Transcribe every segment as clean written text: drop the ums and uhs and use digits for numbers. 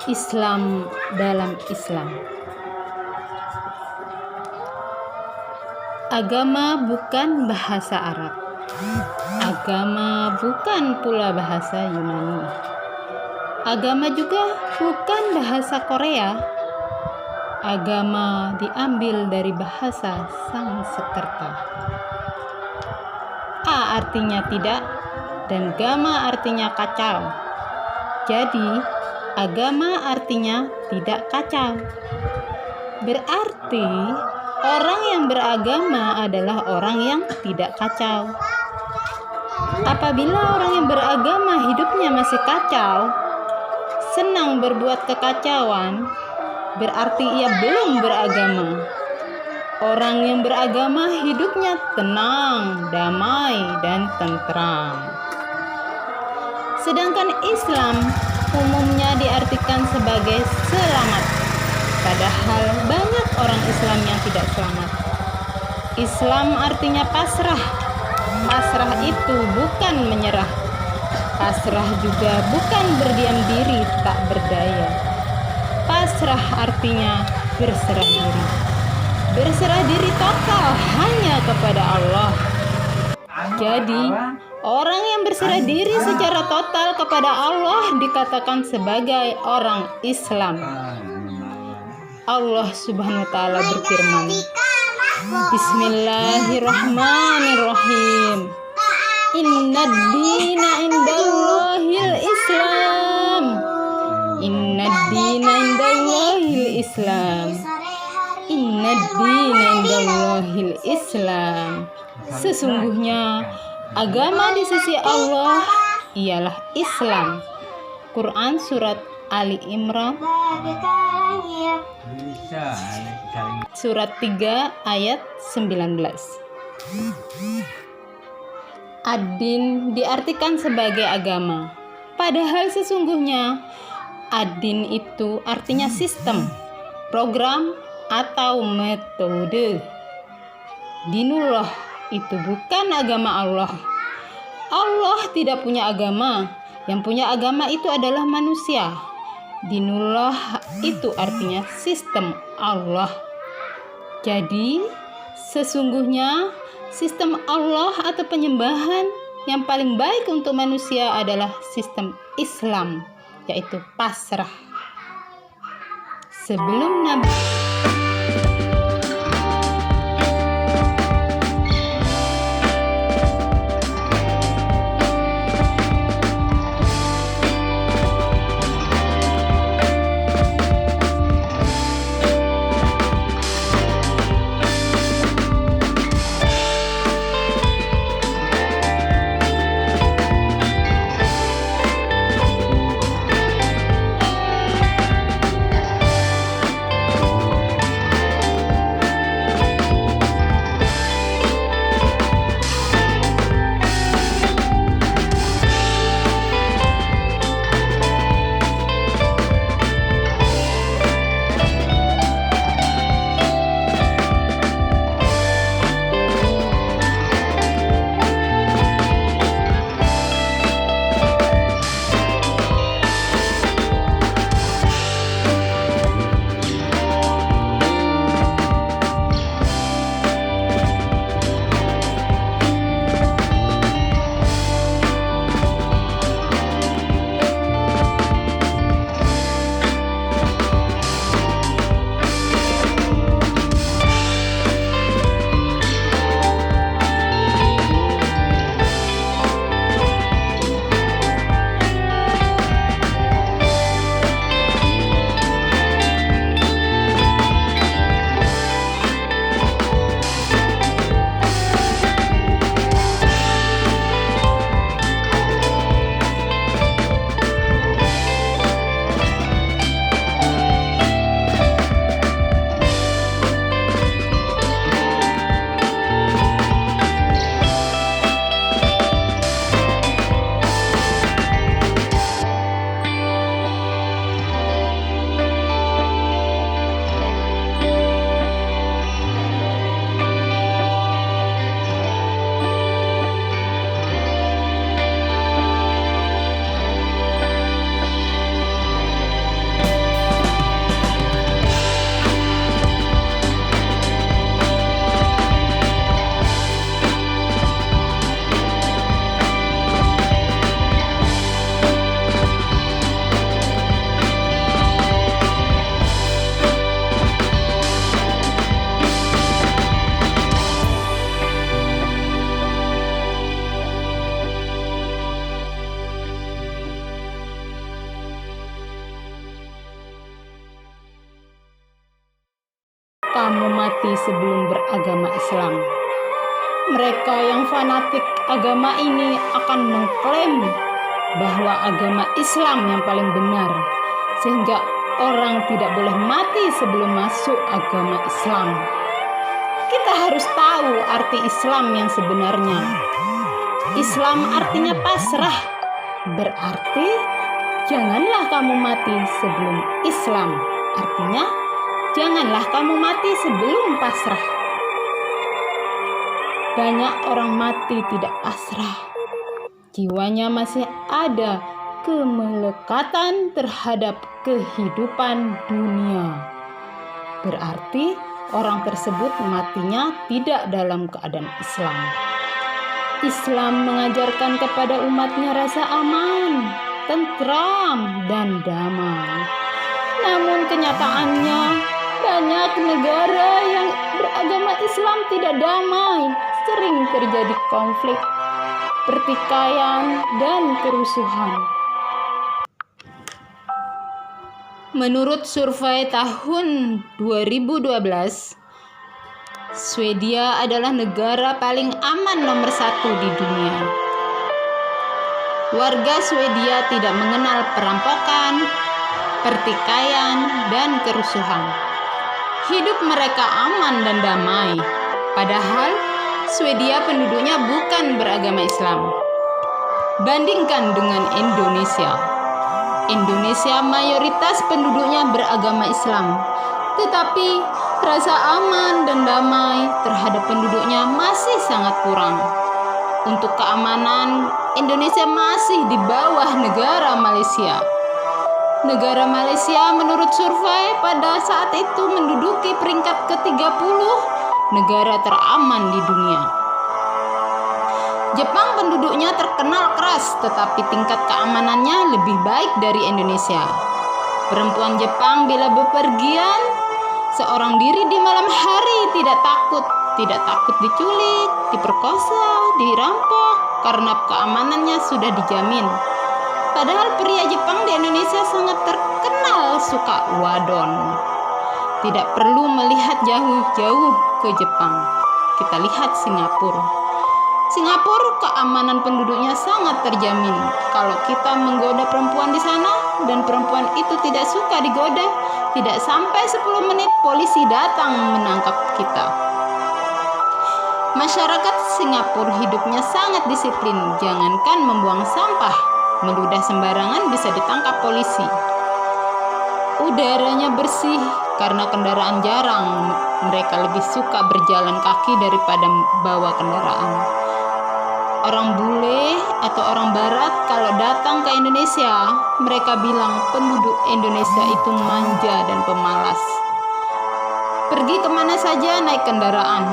Islam dalam Islam. Agama bukan bahasa Arab. Agama bukan pula bahasa Yunani. Agama juga bukan bahasa Korea. Agama diambil dari bahasa Sanskerta. A artinya tidak dan gama artinya kacau. Jadi, agama artinya tidak kacau. Berarti orang yang beragama adalah orang yang tidak kacau. Apabila orang yang beragama hidupnya masih kacau, senang berbuat kekacauan, berarti ia belum beragama. Orang yang beragama hidupnya tenang, damai, dan tentram. Sedangkan Islam umumnya diartikan sebagai selamat. Padahal banyak orang Islam yang tidak selamat. Islam artinya pasrah. Pasrah itu bukan menyerah. Pasrah juga bukan berdiam diri tak berdaya. Pasrah artinya berserah diri. Berserah diri total hanya kepada Allah. Jadi, orang yang berserah diri secara total kepada Allah dikatakan sebagai orang Islam. Allah Subhanahu wa taala berfirman, Bismillahirrahmanirrahim. Innad dina indallahil Islam. Innad dina indallahil Islam. Innad dina indallahil Islam. Sesungguhnya agama di sisi Allah ialah Islam. Quran surat Ali Imran surat 3 ayat 19. Ad-din diartikan sebagai agama. Padahal sesungguhnya ad-din itu artinya sistem, program, atau metode. Dinullah itu bukan agama Allah. Allah tidak punya agama. Yang punya agama itu adalah manusia. Dinullah itu artinya sistem Allah. Jadi, sesungguhnya sistem Allah atau penyembahan yang paling baik untuk manusia adalah sistem Islam, yaitu pasrah. Sebelum Nabi kamu mati sebelum beragama Islam. Mereka yang fanatik agama ini akan mengklaim bahwa agama Islam yang paling benar, sehingga orang tidak boleh mati sebelum masuk agama Islam. Kita harus tahu arti Islam yang sebenarnya. Islam artinya pasrah, berarti janganlah kamu mati sebelum Islam. Artinya, janganlah kamu mati sebelum pasrah. Banyak orang mati tidak pasrah. Jiwanya masih ada kemelekatan terhadap kehidupan dunia. Berarti orang tersebut matinya tidak dalam keadaan Islam. Islam mengajarkan kepada umatnya rasa aman, tentram, dan damai. Namun kenyataannya banyak negara yang beragama Islam tidak damai. Sering terjadi konflik, pertikaian, dan kerusuhan. Menurut survei tahun 2012, Swedia adalah negara paling aman nomor 1 di dunia. Warga Swedia tidak mengenal perampokan, pertikaian, dan kerusuhan. Hidup mereka aman dan damai. Padahal Swedia penduduknya bukan beragama Islam. Bandingkan dengan Indonesia. Indonesia mayoritas penduduknya beragama Islam, tetapi rasa aman dan damai terhadap penduduknya masih sangat kurang. Untuk keamanan, Indonesia masih di bawah negara Malaysia. Negara Malaysia menurut survei pada saat itu menduduki peringkat ke-30 negara teraman di dunia. Jepang penduduknya terkenal keras, tetapi tingkat keamanannya lebih baik dari Indonesia. Perempuan Jepang bila bepergian seorang diri di malam hari tidak takut diculik, diperkosa, dirampok karena keamanannya sudah dijamin. Padahal pria Jepang di Indonesia sangat terkenal suka wadon. Tidak perlu melihat jauh-jauh ke Jepang. Kita lihat Singapura. Singapura keamanan penduduknya sangat terjamin. Kalau kita menggoda perempuan di sana dan perempuan itu tidak suka digoda, tidak sampai 10 menit polisi datang menangkap kita. Masyarakat Singapura hidupnya sangat disiplin. Jangankan membuang sampah, meludah sembarangan bisa ditangkap polisi. Udaranya bersih karena kendaraan jarang. Mereka lebih suka berjalan kaki daripada bawa kendaraan. Orang bule atau orang barat kalau datang ke Indonesia, mereka bilang penduduk Indonesia itu manja dan pemalas. Pergi kemana saja naik kendaraan.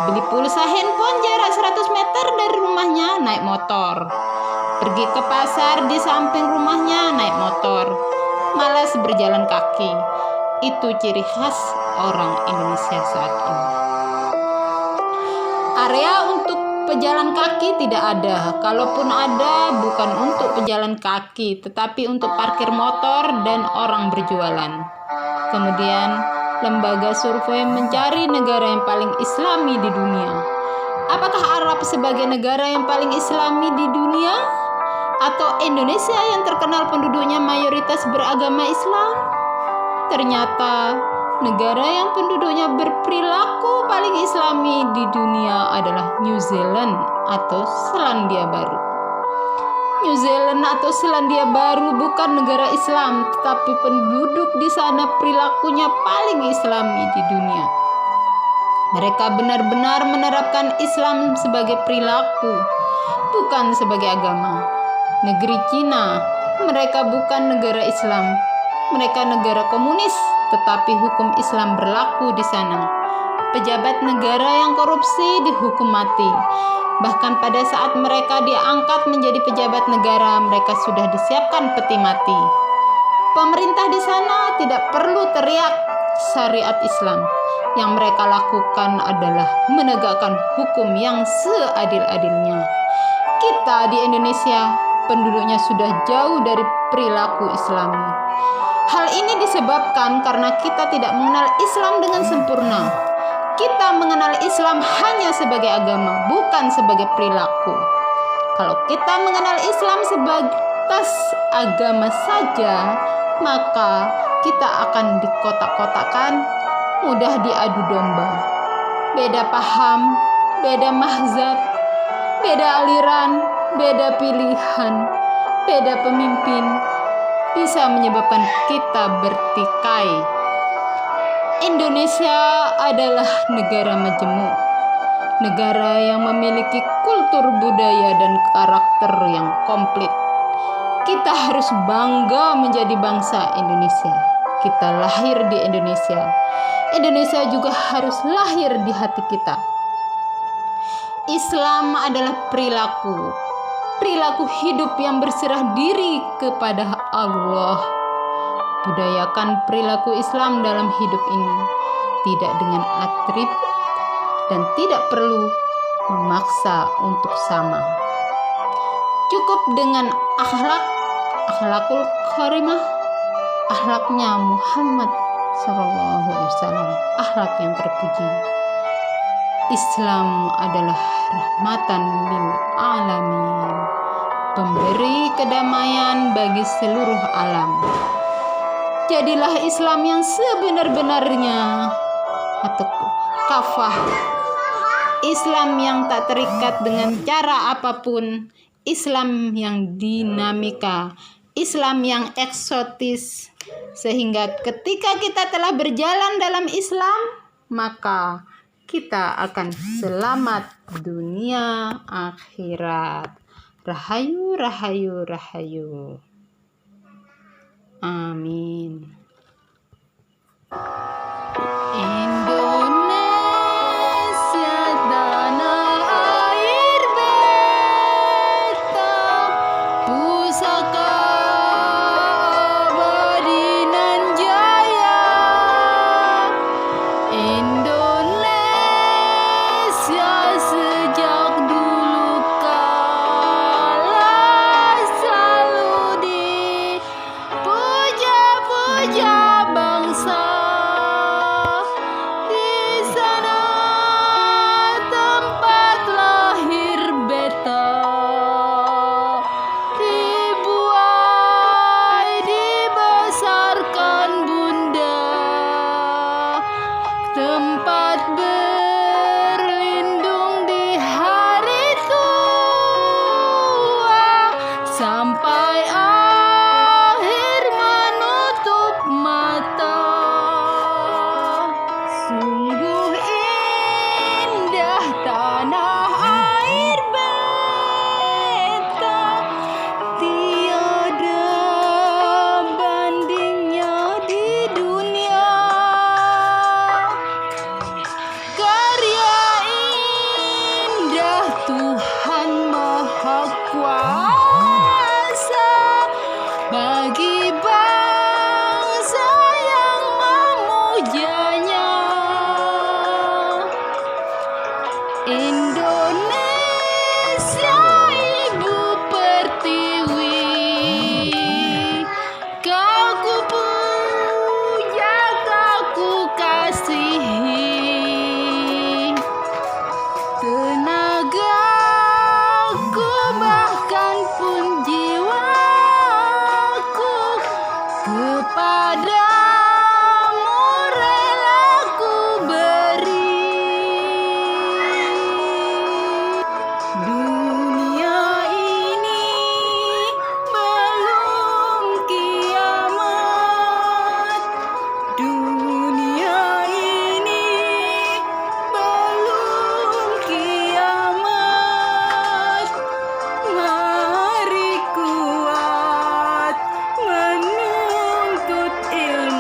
Beli pulsa handphone jarak 100 meter dari rumahnya naik motor. Pergi ke pasar di samping rumahnya naik motor. Malas berjalan kaki. Itu ciri khas orang Indonesia saat ini. Area untuk pejalan kaki tidak ada. Kalaupun ada, bukan untuk pejalan kaki, tetapi untuk parkir motor dan orang berjualan. Kemudian, lembaga survei mencari negara yang paling Islami di dunia. Apakah Arab sebagai negara yang paling Islami di dunia? Atau Indonesia yang terkenal penduduknya mayoritas beragama Islam? Ternyata negara yang penduduknya berperilaku paling Islami di dunia adalah New Zealand atau Selandia Baru. New Zealand atau Selandia Baru bukan negara Islam, tetapi penduduk di sana perilakunya paling Islami di dunia. Mereka benar-benar menerapkan Islam sebagai perilaku, bukan sebagai agama. Negeri Cina, mereka bukan negara Islam. Mereka negara komunis, tetapi hukum Islam berlaku di sana. Pejabat negara yang korupsi dihukum mati. Bahkan pada saat mereka diangkat menjadi pejabat negara, mereka sudah disiapkan peti mati. Pemerintah di sana tidak perlu teriak syariat Islam. Yang mereka lakukan adalah menegakkan hukum yang seadil-adilnya. Kita di Indonesia, penduduknya sudah jauh dari perilaku Islami. Hal ini disebabkan karena kita tidak mengenal Islam dengan sempurna. kita mengenal Islam hanya sebagai agama, bukan sebagai perilaku. Kalau kita mengenal Islam sebatas agama saja, maka kita akan dikotak-kotakan, mudah diadu domba. Beda paham, beda mazhab, beda aliran, beda pilihan, beda pemimpin, bisa menyebabkan kita bertikai. Indonesia adalah negara majemuk, negara yang memiliki kultur budaya dan karakter yang komplit. Kita harus bangga menjadi bangsa Indonesia. Kita lahir di Indonesia. Indonesia juga harus lahir di hati kita. Islam adalah perilaku hidup yang berserah diri kepada Allah. Budayakan perilaku Islam dalam hidup ini, tidak dengan atribut dan tidak perlu memaksa untuk sama. Cukup dengan akhlakul karimah, akhlaknya Muhammad SAW, akhlak yang terpuji. Islam adalah rahmatan lil alamin, pemberi kedamaian bagi seluruh alam. Jadilah Islam yang sebenar-benarnya, atau kafah, Islam yang tak terikat dengan cara apapun, Islam yang dinamika, Islam yang eksotis, sehingga ketika kita telah berjalan dalam Islam, maka kita akan selamat dunia akhirat. Rahayu, rahayu, rahayu. Amin. Indonesia tanah air beta, pusaka abadi nan jaya. Indonesia sejak dulu kala selalu dipuja-puja bangsa. Di sana tempat lahir beta, dibuai dibesarkan bunda, tempat berlindung di hari tua, sampai akhir menutup mata. Sungguh indah tanah air beta, tiada bandingnya di dunia. Karya indah Tuhan Maha Kuasa bagi bangsa yang memujanya. Indonesia ibu pertiwi, kau ku puja, kau ku kasihi. Tenagaku bahkan pun jiwaku kepadamu rela ku beri. Dunia ini belum kiamat, dunia ini belum kiamat. Mari kuat menuntut ilmu.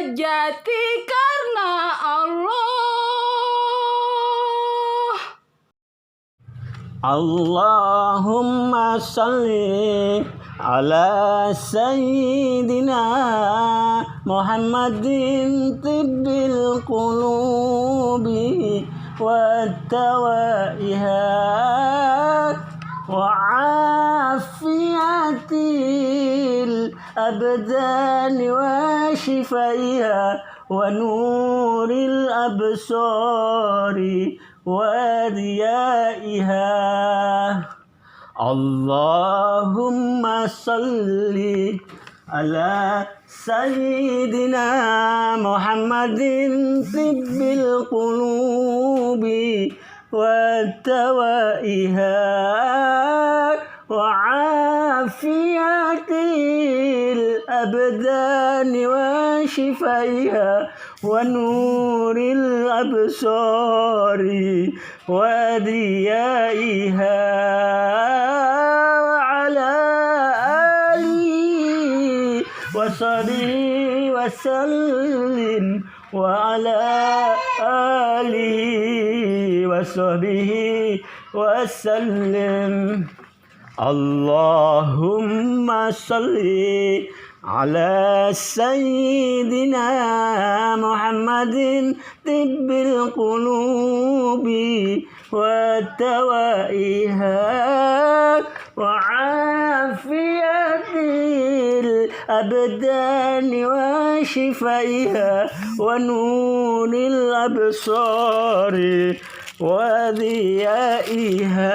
hajati karena Allah. Allahumma salli ala sayyidina Muhammadin tibbil qulubi wa tawaiha wa afiyatil abdani wa shifaiha wa nuril absari wa diyaiha. Allahumma salli ala sayyidina Muhammadin tibbil qulubi wa tawaiha wa afiyatil abdani wa shifaiha wa nuril absari wa diyaiha wa ala alihi wa sahbihi wa sallim wa ala alihi wa sahbihi wa sallim. Allahumma salli ala sayyidina Muhammadin tibbil qulubi wa tawaiha wa afiyatil abdani wa shifaiha wa nuril absari wa diyaiha.